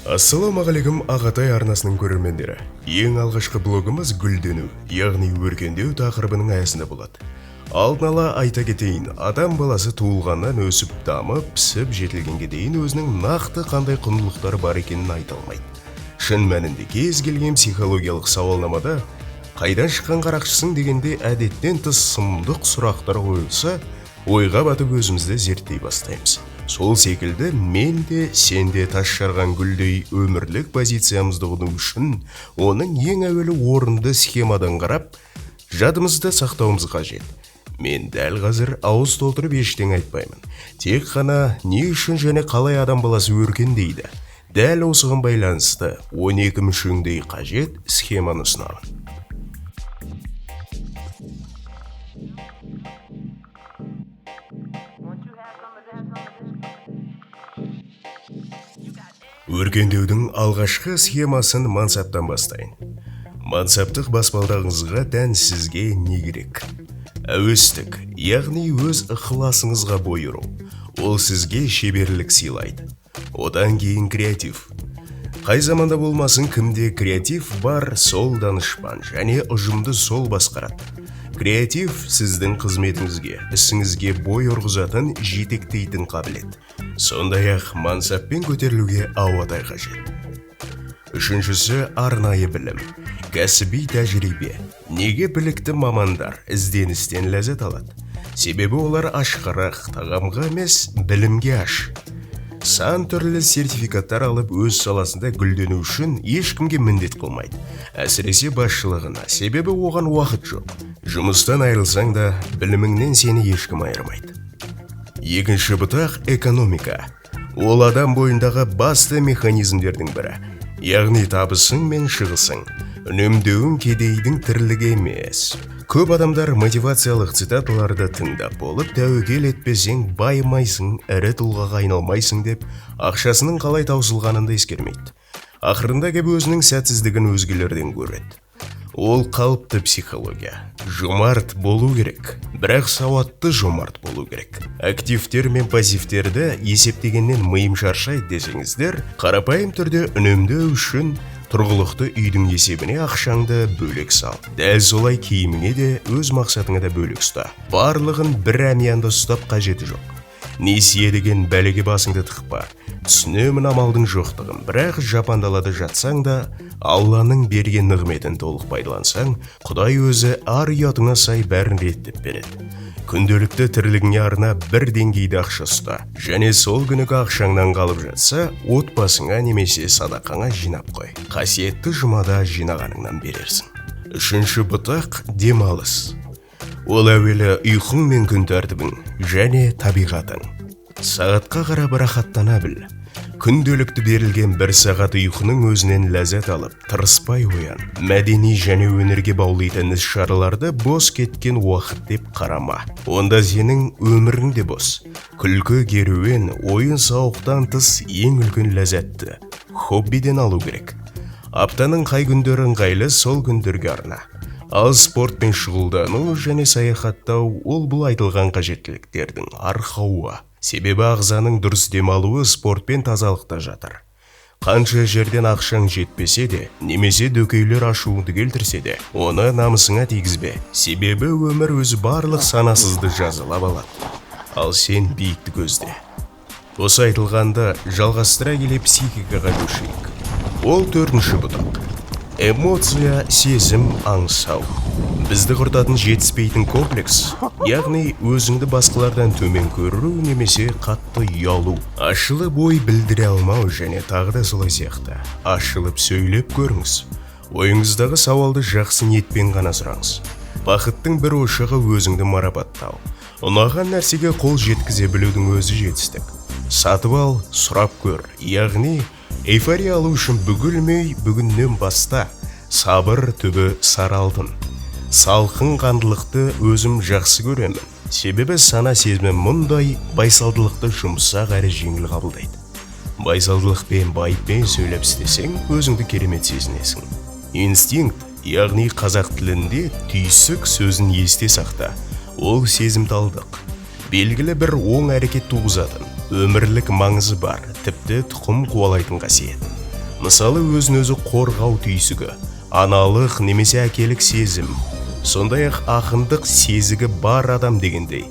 Ассалаумағалейкум Ағатай арнасының көрермендері. Ең алғашқы блогымыз гүлдену, яғни өркендеу тақырыбының аясында болады. Алдын ала айта кетейін, адам баласы туылғаннан өсіп, дамып, пісіп, жетілгенге дейін өзінің нақты қандай құндылықтары бар екенін айта алмайды. Шын мәнінде кез келген психологиялық сауалнамада қайдан шыққан қарақшысың дегенде әдеттен тыс сұмдық сұрақтар қойылса, ойға батып өзімізді зерттей бастаймыз. Сол секілді мен де, сен де тас жарған гүлдей өмірлік позициямызды ұғыну үшін оның ең әуелі орынды схемадан қарап, жадымызды сақтауымыз қажет. Мен дәл қазір ауыз толтырып ештеңе айтпаймын. Тек қана не үшін және қалай адам баласы өркендейді. Дәл осыған байланысты 12 мүшеңдей қажет схеманы ұсынамын. Өркендеудің алғашқы схемасын мансаптан бастайын. Мансаптық баспалдағыңызға тән сізге не керек? Әуестік, яғни өз ықыласыңызға бой ұру. Ол сізге шеберлік сыйлайды. Одан кейін креатив. Қай заманда болмасын, кімде креатив бар, сол данышпан және ұжымды сол басқарады. Креатив сіздің қызметіңізге, ісіңізге бой ұрғызатын жетектейтін қабілет. Сондай-ақ мансаппен көтерілуге ауадай қажет. Үшіншісі арнайы білім, кәсіби тәжірибе. Неге білікті мамандар ізденістен ләззат алады? Себебі олар ашқарақ, тағамға емес, білімге аш. Сан түрлі сертификаттар алып өз саласында гүлдену үшін ешкімге міндет қылмайды. Әсіресе басшылығына, себебі оған уақыт жоқ. Жұмыстан айырылсаң да, біліміңнен сені ешкім айырмайды. Екінші бұтақ экономика. Ол адам бойындағы басты механизмдердің бірі. Яғни табысың мен шығысың. Үнемдеуің кедейдің тірлігі емес. Көп адамдар мотивациялық цитаталарды тыңдап болып, тәуекел етпесең байымайсың, ірі тұлғаға айналмайсың деп, ақшасының қалай таусылғанын да ескермейді. Ақырында кеп өзінің сәтсіздігін өзгелерден көреді. Ол қалыпты психология. Жомарт болу керек, бірақ сауатты жомарт болу керек. Активтер мен пассивтерді есептегеннен миым шаршайды десеңіздер, қарапайым түрде үнемдеу үшін тұрғылықты үйдің есебіне ақшаңды бөлек сал. Дәл солай киіміңе де өз мақсатыңа да бөлек ұста. Барлығын бір әмиянда ұстап қажеті жоқ. Несие деген бәлеге басыңды тықпа. Түсінемін амалдың жоқтығын, бірақ жапандалада жатсаң да, Алланың берген нығметін толық пайдалансаң, Құдай өзі ар ұятыңа сай бәрін реттеп береді. Күнделікті тірлігіңе арна бір деңгейде ақша ұста, және сол күнігі ақшаңнан қалып жатса, отбасыңа немесе садақаңа жинап қой. Қасиетті жұмада жинағаныңнан берерсің. Үшінші бұтақ демалыс. Ол әуелі ұйқың мен күн тәртібің және табиғатың. Сағатқа қарап рахаттана біл. Күнделікті берілген бір сағат ұйқының өзінен ләззат алып, тырыспай оян. Мәдени және өнерге баулайтын іс-шараларды бос кеткен уақыт деп қарама. Онда сенің өмірің де бос. Күлкі, керуен, ойын сауықтан тыс ең үлкен ләззатты хоббиден алу керек. Аптаның қай күндері ыңғайлы, сол күндерге арна. Ал спортпен шұғылдану және саяхаттау ол бұл айтылған қажеттіліктердің арқауы. Себебі ағзаның дұрыс демалуы спортпен тазалықта жатыр. Қанша жерден ақшаң жетпесе де, немесе дөкейлер ашуыңды келтірсе де, оны намысыңа тигізбе. Себебі өмір өзі барлық санасызды жазалап алады. Ал сен биікті көзде. Осы айтылғанда жалғастыра келе психикаға көшейік. Ол төртінші бұтақ. Эмоция, сезім, аңсау. Бізді құртатын жетіспейтін комплекс, яғни өзіңді басқалардан төмен көру немесе қатты ұялу. Ашылып ой білдіре алмау және тағы да солай сияқты. Ашылып сөйлеп көріңіз. Ойыңыздағы сауалды жақсы ниетпен ғана сұраңыз. Бақыттың бір ошағы өзіңді марапаттау. Ұнаған нәрсеге қол жеткізе білудің өзі жетістік. Сатып ал, сұрап көр. Яғни эйфория алу үшін бүгілмей, бүгіннен баста. Сабыр түбі сары алтын. Салқын қандылықты өзім жақсы көремін. Себебі сана сезімі мұндай байсалдылықты жұмсақ әрі жеңіл қабылдайды. Байсалдылықпен, байыппен сөйлеп істесең, өзіңді керемет сезінесің. Инстинкт, яғни қазақ тілінде түйсік сөзін есте сақта. Ол сезімталдық. Белгілі бір оң әрекет туғызатын, өмірлік маңызы бар, тіпті тұқым қуалайтын қасиет. Мысалы өзін өзі қорғау түйсігі, аналық немесе әкелік сезім, сондай-ақ ақындық сезігі бар адам дегендей.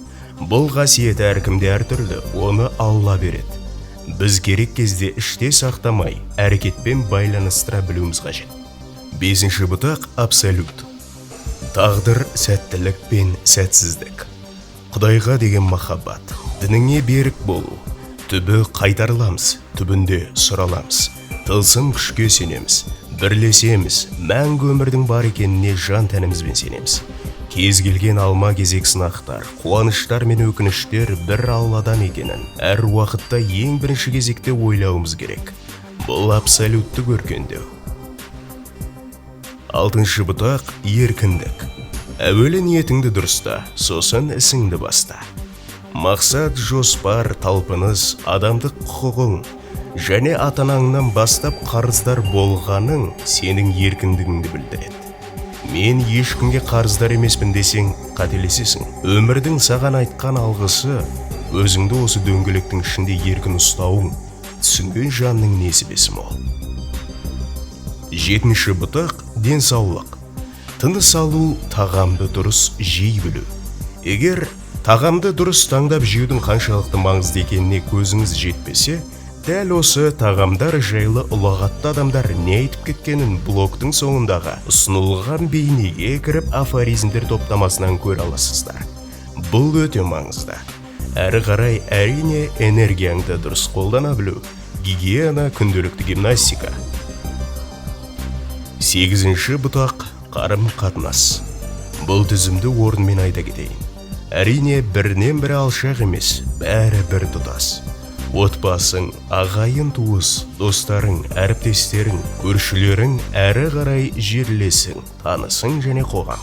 Бұл қасиет әркімде әртүрлі, оны Алла береді. Біз керек кезде іште сақтамай, әрекетпен байланыстыра білуіміз қажет. 5-ші бұтақ абсолют. Тағдыр, сәттілік пен сәтсіздік. Құдайға деген махаббат, дініңе берік болу. Түбі қайтарыламыз, түбінде сұраламыз. Тылсым күшке сенеміз, бірлесеміз, мәңгі өмірдің бар екеніне жан тәнімізбен сенеміз. Кез келген алма кезек сынақтар, қуаныштар мен өкініштер бір Алладан екенін әр уақытта ең бірінші кезекте ойлауымыз керек. Бұл абсолютті көркендеу. 6-шы бұтақ еркіндік. Әуелі ниетіңді дұрыста, сосын ісіңді баста. Мақсат, жоспар, талпыныс, адамдық құқығың және ата-анаңнан бастап қарыздар болғаның сенің еркіндігіңді білдіреді. Мен ешкімге қарыздар емеспін десең, қателесесің. Өмірдің саған айтқан алғысы, өзіңді осы дөңгелектің ішінде еркін ұстауың, түсінген жанның несібесі мол. 7-ші бұтақ денсаулық. Тыныс алу, тағамды дұрыс жей білу. Егер тағамды дұрыс таңдап жеудің қаншалықты маңызды екеніне көзіңіз жетпесе, дәл осы тағамдар жайлы ұлағатты адамдар не айтып кеткенін блогтың соңындағы ұсынылған бейнеге кіріп афоризмдер топтамасынан көре аласыздар. Бұл өте маңызды. Әрі қарай әрине энергияңды дұрыс қолдана білу, гигиена, күнделікті гимнастика. 8-ші бұтақ қарым-қатынас. Бұл тізімді орынмен айта кетейін. Әрине бірінен бірі алшақ емес, бәрі бір тұтас. Отбасың, ағайын туыс, достарың, әріптестерің, көршілерің, әрі қарай жерлесің, танысың және қоғам.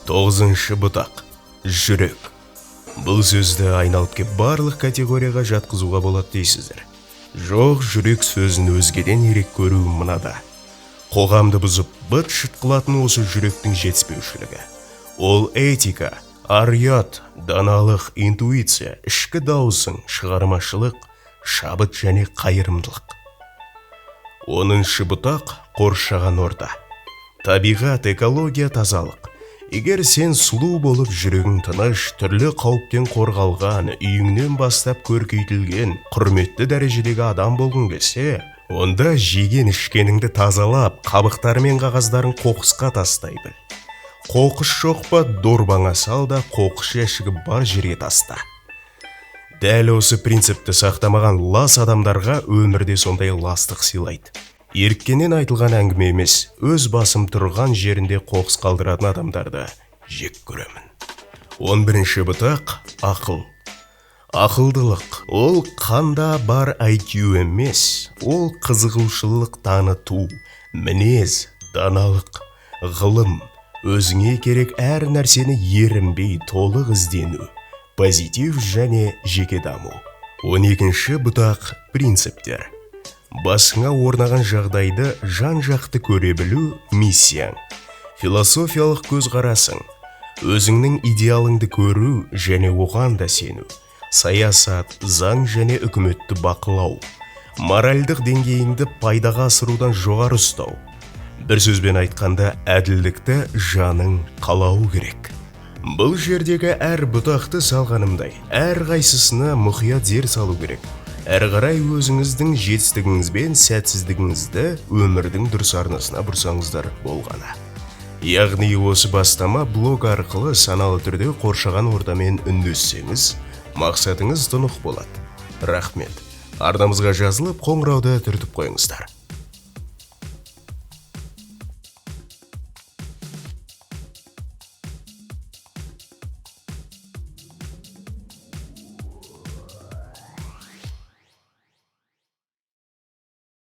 9-шы бұтақ жүрек. Бұл сөзді айналып кеп барлық категорияға жатқызуға болады дейсіздер. Жоқ, жүрек сөзін өзгеден ерек көру мынада. Қоғамды бұзып, быт-шыт қылатын осы жүректің жетіспеушілігі. Ол этика, ар-ұят, даналық, интуиция, ішкі даусың, шығармашылық, шабыт және қайырымдылық. 10-шы бұтақ қоршаған орта. Табиғат, экология, тазалық. Егер сен сұлу болып жүрегің тыныш, түрлі қауіптен қорғалған, үйіңнен бастап көркейтілген, құрметті дәрежедегі адам болғың келсе, онда жеген ішкеніңді тазалап, қабықтары мен қағаздарын қоқысқа тастай біл. Қоқыс жоқ па, дорбаңа сал да, қоқыс жәшігі бар жерге таста. Дәл осы принципті сақтамаған лас адамдарға өмірде сондай ластық сыйлайды. Еріккеннен айтылған әңгіме емес, өз басым тұрған жерінде қоқыс қалдыратын адамдарды жек көремін. 11-ші бұтақ ақыл. Ақылдылық, ол қанда бар IQ емес, ол қызығушылық таныту, мінез, даналық, ғылым, өзіңе керек әр нәрсені ерінбей толық іздену, позитив және жеке даму. 12-ші бұтақ принциптер. Басыңа орнаған жағдайды жан-жақты көре білу миссияң. Философиялық көзқарасың, өзіңнің идеалыңды көру және оған да сену. Саясат, заң және үкіметті бақылау. Моральдық деңгейіңді пайдаға асырудан жоғары ұстау. Бір сөзбен айтқанда, әділдікті жаның қалауы керек. Бұл жердегі әр бұтақты салғанымдай, әр қайсысына мұқият зер салу керек. Әрі қарай өзіңіздің жетістігіңіз бен сәтсіздігіңізді өмірдің дұрыс арнасына бұрсаңыздар болғаны. Яғни осы бастама блог арқылы саналы түрде қоршаған ортамен үндессеңіз, мақсатыңыз тұнық болады. Рахмет. Арнамызға жазылып, қоңырауды түртіп қойыңыздар.